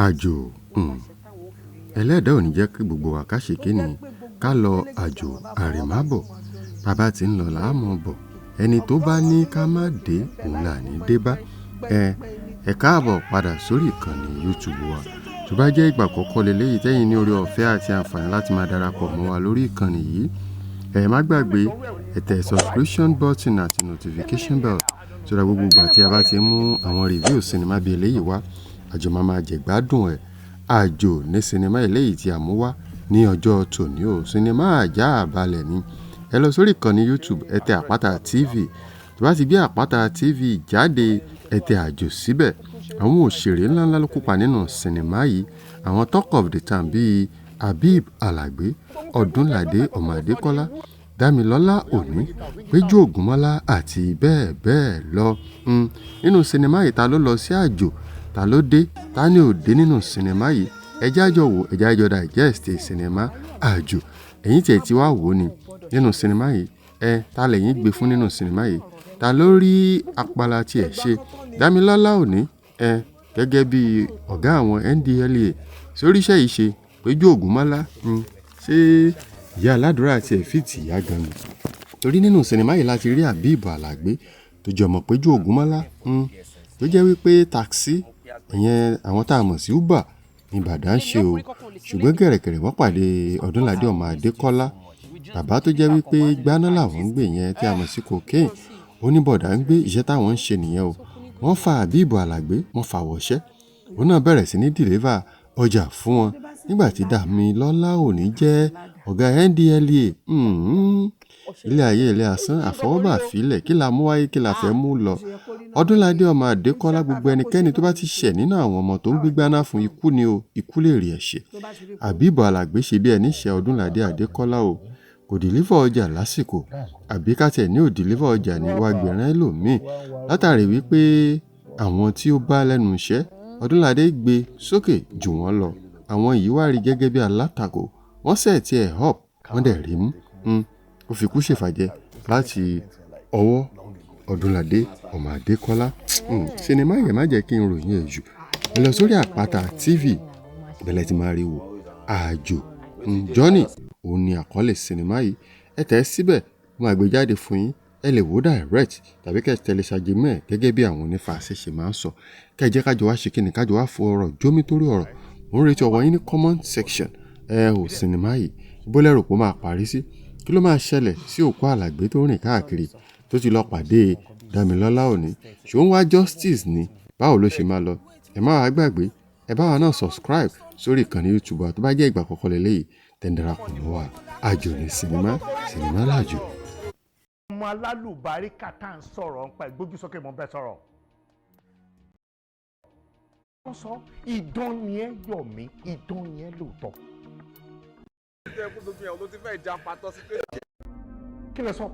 àjò ẹlẹ́dàá ò ní jẹ́ kí gbogbo wa ká ṣe kíni ká lọ àjò àrèmábọ̀ bàbá tí ń lọ láàmú bọ̀ ẹni tó bá ní ká má dé òun là ní dé bá ẹ káàbọ̀ padà sórí ìkànnì YouTube wa tó bá jẹ́ ìgbà àkọ́kọ́ lélẹ́yìí tẹ́yìn ní oore ọ̀fẹ́ àti àǹfààní láti máa darapọ̀ mọ́ wa lórí ìkànnì yìí ẹ má gbàgbé ẹ tẹ subscription button àti notification bell tó dá gbogbo ìgbà tí a bá ti mú àwọn review sinimá bíi eléyìí wá àjọ máa jẹ̀gbádùn ẹ̀ àjò ní sinimá eléyìí tí a mú wá ní ọjọ́ tòní o sinimá àjà àbalẹ̀ ni ẹ lọ sórí ìkànnì YouTube ẹ tẹ Àpáta TV tó bá ti gbé Àpáta TV jáde ẹ tẹ àjò síbẹ̀ àwọn òṣèré ńláńlá ló kópa nínú sinimá yìí àwọn talk of the town bíi Habeeb Alagbe Odunlade Adekola Damilọ́lá Òní Peju Ogunmola àti bẹ́ẹ̀ bẹ́ẹ̀ lọ nínú sinimá yìí ta ló lọ sí àjò ta ló dé ta ni ò dé nínú sinimá yìí ẹjẹ́ àjọ wò ẹjẹ́ àjọ digest sinimá àjò ẹ̀yin tiẹ̀ ti wá wò ni nínú sinimá yìí ta lẹ́yìn gbé fún nínú sinimá yìí ta ló rí apala tiẹ̀ ṣe Damilọ́lá Òní gẹ́gẹ́ bí ọ̀gá àwọn NDLEA sóríṣẹ́ yìí ṣe Peju Ogunmola ṣé ìyá aládùúrà àti ẹ̀fíìtì ìyá gan-an torí nínú sinimá yìí láti rí Habeeb Alagbe tó jẹ́ ọmọ Peju Ogunmola tó jẹ́ wípé taxi ìyẹn àwọn tá a mọ̀ sí Uber ní bàdá ń ṣe o ṣùgbọ́n gẹ̀rẹ̀gẹ̀rẹ̀ wọ́n pàdé Odunlade Adekola bàbá tó jẹ́ wípé gbaná làwọn ń gbé yẹn tí a mọ̀ sí cocaine oníbọ̀dà ń gbé iṣẹ́ táwọn ń ṣe nìyẹn o wọ́n fa Habeeb Alagbe wọ́n fa wọ̀ṣẹ́ òun náà bẹ̀rẹ̀ sí ní deliver ọjà fún wọn nígbà tí Damilọ́lá Òní jẹ́ ọ̀gá NDLEA ilé ayé ilé asán àfọwọ́bà fílẹ̀ kí la mú wáyé kí la fẹ́ mú lọ Odunlade Adekola gbogbo ẹnikẹ́ni tó bá ti ṣẹ̀ nínú àwọn ọmọ tó ń gbígbáná fún ikú ni o ikú lè rí ẹ̀ṣẹ̀ Habeeb Alagbe ṣe bí ẹni ṣẹ̀ Odunlade Adekola o kò deliver ọjà lásìkò àbí kátẹ̀ ní ò deliver ọjà ní wá gbẹ̀rán ẹlòmíì látàrí wípé àwọn tí ó bá lẹ́nu iṣẹ́ Odunlade gbé sókè jù wọ́n lọ àwọn yìí wá rí gẹ́gẹ́ bí alátakò wọ́n sẹ̀ tí ẹ̀ up wọ́n dẹ̀ rí mú ó fi kú ṣèfàjẹ́ láti ọwọ́ Odunlade Adekola sinimá yẹn má jẹ́ kí n ròyìn ẹ̀ jù ẹ lọ sórí Àpáta TV bẹ̀lẹ̀ tí máa rí wò àjò Johnny òun ni àkọlé sinimá yìí ẹ tẹ̀ síbẹ̀ wọ́n máa gbé jáde fún yín ẹ lè wò direct tàbí kẹ́ tẹ̀lé ṣàjẹmọ́ ẹ̀ gẹ́gẹ́ bí àwọn onífàṣẹ ṣe máa ń sọ kẹ́ jẹ́ kájọ wá ṣe kíni kájọ wá fọ ọ̀rọ̀ jómi torí ọ̀rọ̀ mo ń retí ọwọ́ yín ní comment section sinimá yìí bó lẹ́rù pé ó máa parí sí kí ló máa ṣẹlẹ̀ sí òkú Alagbe tó rìn káàkiri tó ti lọ pàdé Damilọ́lá Òní ṣó ń wá justice ni báwo ló ṣe máa lọ ẹ má wàá gbàgbé ẹ bá wa náà subscribe sórí ìkànnì YouTube wa tó bá jẹ́ ìgbà àkọ́kọ́ lélẹ́yìí tẹ́ndẹ̀rapọ̀ mọ́ wa àjò ní sinimá láàjò. ọmọ alálùbáríkà tá à ń sọ̀rọ̀ ń pa ìgbójú sókè mọ́ bẹ́ẹ̀ sọ̀rọ̀. wọ́n sọ ìdán ni ẹ yọ̀ mí ìdán ni ẹ lóòótọ́. kí lẹ sọ.